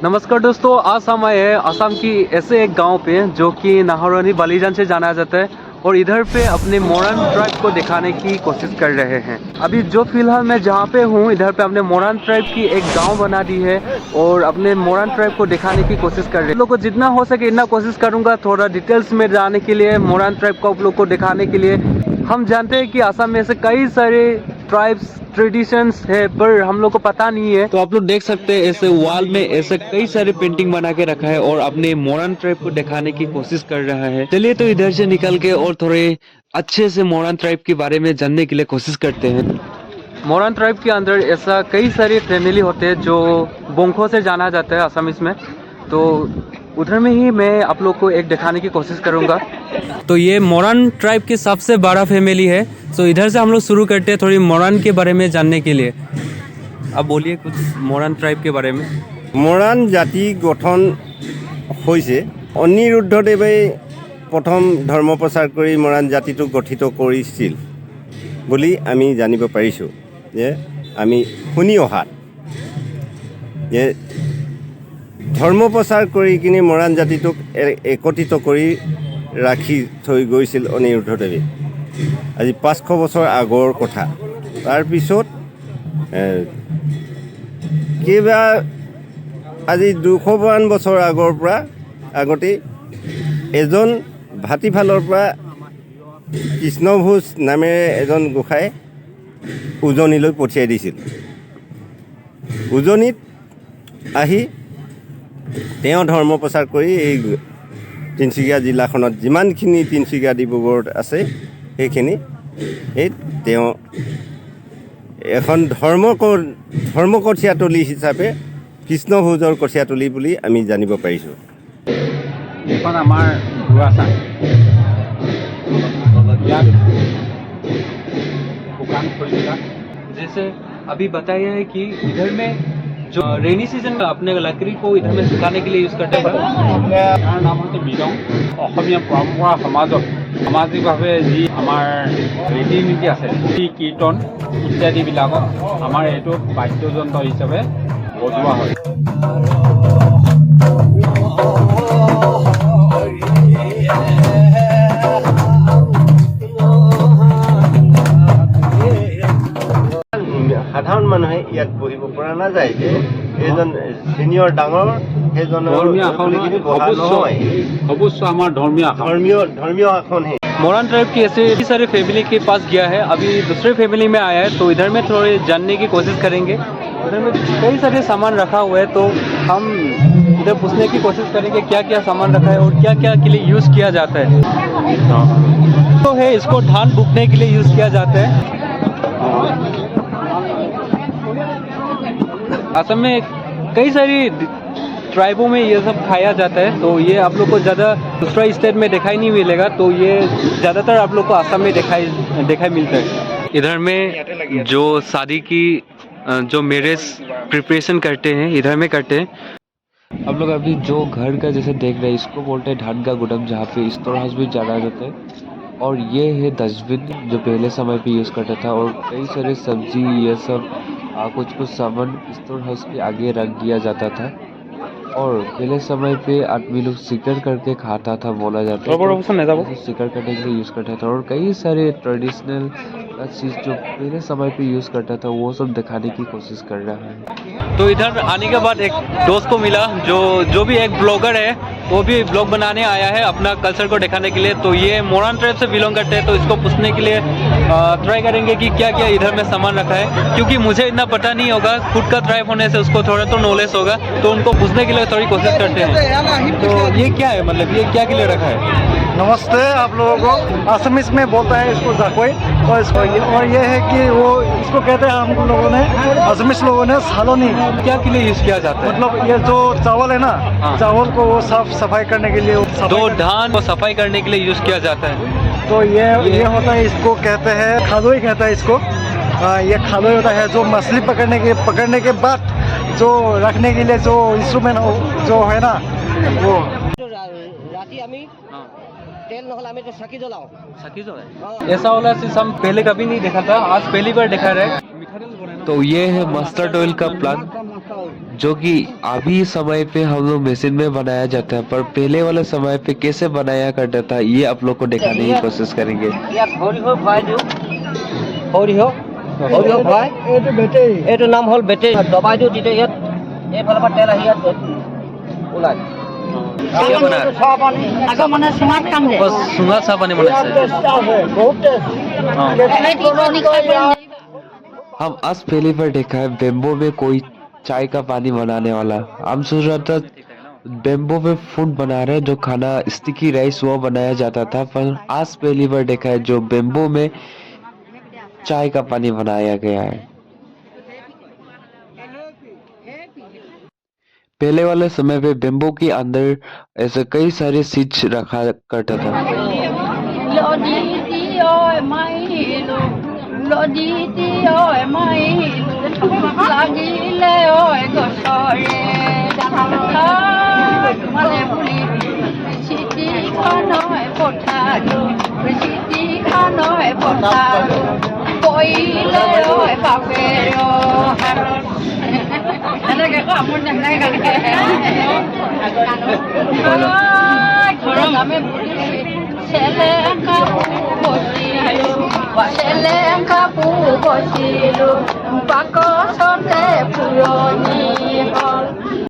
नमस्कार दोस्तों, आज हम आए हैं असम की ऐसे एक गांव पे जो कि नाहरनी बालीजान से जाना जाता है और इधर पे अपने मोरन ट्राइब को दिखाने की कोशिश कर रहे हैं। अभी जो फिलहाल मैं जहाँ पे हूँ इधर पे अपने मोरन ट्राइब की एक गांव बना दी है और अपने मोरन ट्राइब को दिखाने की कोशिश कर रहे हैं। लोग को जितना हो सके इतना कोशिश करूँगा थोड़ा डिटेल्स में जाने के लिए, मोरन ट्राइब को आप लोग को दिखाने के लिए। हम जानते हैं कि असम में ऐसे कई सारे ट्राइब्स ट्रेडिशंस है पर हम लोग को पता नहीं है। तो आप लोग देख सकते हैं ऐसे वॉल में ऐसे कई सारे पेंटिंग बना के रखा है और अपने मोरन ट्राइब को दिखाने की कोशिश कर रहा है। चलिए तो इधर से निकल के और थोड़े अच्छे से मोरन ट्राइब के बारे में जानने के लिए कोशिश करते हैं। मोरन ट्राइब के अंदर ऐसा कई सारे फैमिली होते हैं जो बोंखो से जाना जाता है असमीज में, तो उधर में ही मैं आप लोग को एक दिखाने की कोशिश करूंगा। तो ये मोरन ट्राइब की सबसे बड़ा फैमिली है, तो इधर से हम लोग शुरू करते हैं थोड़ी मोरन के बारे में जानने के लिए। अब बोलिए कुछ मोरन ट्राइब के बारे में। মৰাণ জাতি গঠন হৈছে অনিৰুদ্ধদেৱে প্ৰথম ধৰ্ম প্ৰচাৰ কৰি মৰাণ জাতিটো গঠিত কৰিছিল বুলি আমি জানিব পাৰিছোঁ। যে আমি শুনি অহাত যে ধৰ্ম প্ৰচাৰ কৰি কিনি মৰাণ জাতিটোক একত্ৰিত কৰি ৰাখি থৈ গৈছিল অনিৰুদ্ধদেৱে। আজি 500 বছৰ আগৰ কথা। তাৰপিছত কিবা আজি 200 বছৰ আগৰ পৰা আগতে এজন ভাটিফালৰ পৰা কৃষ্ণভোজ নামেৰে এজন গোসাঁই উজনিলৈ পঠিয়াই দিছিল। উজনিত আহি তেওঁ ধৰ্ম প্ৰচাৰ কৰি এই তিনিচুকীয়া জিলাখনত যিমানখিনি তিনিচুকীয়া ডিব্ৰুগড়ত আছে সেইখিনি তেওঁ এখন ধৰ্ম কঠীয়াতলী হিচাপে কৃষ্ণভোজৰ কঠীয়াতলী বুলি আমি জানিব পাৰিছোঁ। এখন আমাৰ দুৱাচাং শুকান খৰিকা। जैसे अभी बताया है कि इधर में जो रेनी सीजन में अपने लकड़ी को इधर में सुखाने के लिए यूज करते हैं। ইয়াৰ নাম হৈছে মৃদং। অসমীয়া পৰম্পৰা সমাজত সামাজিকভাৱে যি আমাৰ ৰীতি নীতি আছে, যি কীৰ্তন ইত্যাদিবিলাকত আমাৰ এইটো বাদ্যযন্ত্ৰ হিচাপে বজোৱা হয়। সাধাৰণ মানুহে ইয়াত বহিব পৰা নাযায় যে এজন চিনিয়ৰ ডাঙৰ সেইজনৰ ধৰ্মীয় আসন অৱশ্য আমাৰ ধৰ্মীয় আসনহে। मोरन ट्राइब की ऐसे सारे फैमिली के पास गया है, अभी दूसरे फैमिली में आया है, तो इधर में थोड़े जानने की कोशिश करेंगे। इधर में कई सारे सामान रखा हुआ है, तो हम इधर पूछने की कोशिश करेंगे क्या क्या सामान रखा है और क्या क्या के लिए यूज़ किया जाता है। तो है इसको धान बुकने के लिए यूज़ किया जाता है। असम में कई सारी ट्राइबों में ये सब खाया जाता है, तो ये आप लोग को ज़्यादा दूसरा स्टेट में दिखाई नहीं मिलेगा, तो ये ज़्यादातर आप लोग को असम में दिखाई मिलता है। इधर में जो शादी की जो मैरिज प्रिपरेशन करते हैं इधर में करते हैं। आप लोग अभी जो घर का जैसे देख रहे हैं इसको बोलते हैं ढाट का गुडम, जहाँ पे स्टोर हाउस भी जाना जाता है। और ये है डस्टबिन जो पहले समय पे यूज़ करता था, और कई सारे सब्जी ये सब कुछ सामान स्टोर हाउस के आगे रख दिया जाता था। और पहले समय पे आदमी लोग शिकार करके खाता था, बोला जाता है, तो शिकार करने के लिए यूज़ करता था। और कई सारे ट्रेडिशनल चीज़ जो पहले समय पे यूज़ करता था वो सब दिखाने की कोशिश कर रहा है। तो इधर आने के बाद एक दोस्त को मिला जो भी एक ब्लॉगर है, वो भी ब्लॉग बनाने आया है अपना कल्चर को दिखाने के लिए। तो ये मोरन ट्राइब से बिलोंग करते हैं, तो इसको पूछने के लिए ट्राई करेंगे कि क्या क्या इधर में सामान रखा है, क्योंकि मुझे इतना पता नहीं होगा, खुद का ट्राइब होने से उसको थोड़ा तो नॉलेज होगा, तो उनको पूछने के लिए थोड़ी कोशिश करते हैं। तो ये क्या है, मतलब ये क्या के लिए रखा है? नमस्ते आप लोगों को। असमीज में बोलता है इसको जाकोई, और ये है कि वो इसको कहते हैं हम लोगों ने असमीज लोगों ने सालोनी। क्या के लिए यूज किया जाता है? मतलब ये जो चावल है ना, चावल को वो साफ सफाई करने के लिए दो धान को सफाई करने के लिए यूज किया जाता है। तो ये होता है, इसको कहते हैं खालोई कहता है इसको। ये खालोई होता है जो मछली पकड़ने के बाद जो रखने के लिए जो इंस्ट्रूमेंट जो है ना वो। ऐसा वाला हम पहले कभी नहीं देखा था, आज पहली बार देखा रहे। तो ये है मस्टर्ड ऑयल का प्लांट जो कि अभी समय पे हम लोग मशीन में बनाया जाता है, पर पहले वाले समय पे कैसे बनाया करता था ये आप लोग को दिखाने की कोशिश करेंगे। এইটো নাম হ'ল বেটেৰী দবাই দিওঁ তেতিয়া ইয়াত এইফালৰ পৰা তেল আহি ইয়াত ওলায় আগৰ মানে স্মাৰ্ট কাম যে सुना सा पानी बना हम आज पहली बार देखा है बेम्बो में कोई चाय का पानी बनाने वाला। हम सोच रहा था बेम्बो में फूड बना रहे जो खाना स्टिकी राइस वो बनाया जाता था, पर आज पहली बार देखा है जो बेम्बो में चाय का पानी बनाया गया है। पहले वाले समय पे बेम्बो के अंदर ऐसे कई सारे सीड्स रखा करता था। কাপোৰ বচিলো পাকচতে পুৰণি হ'ল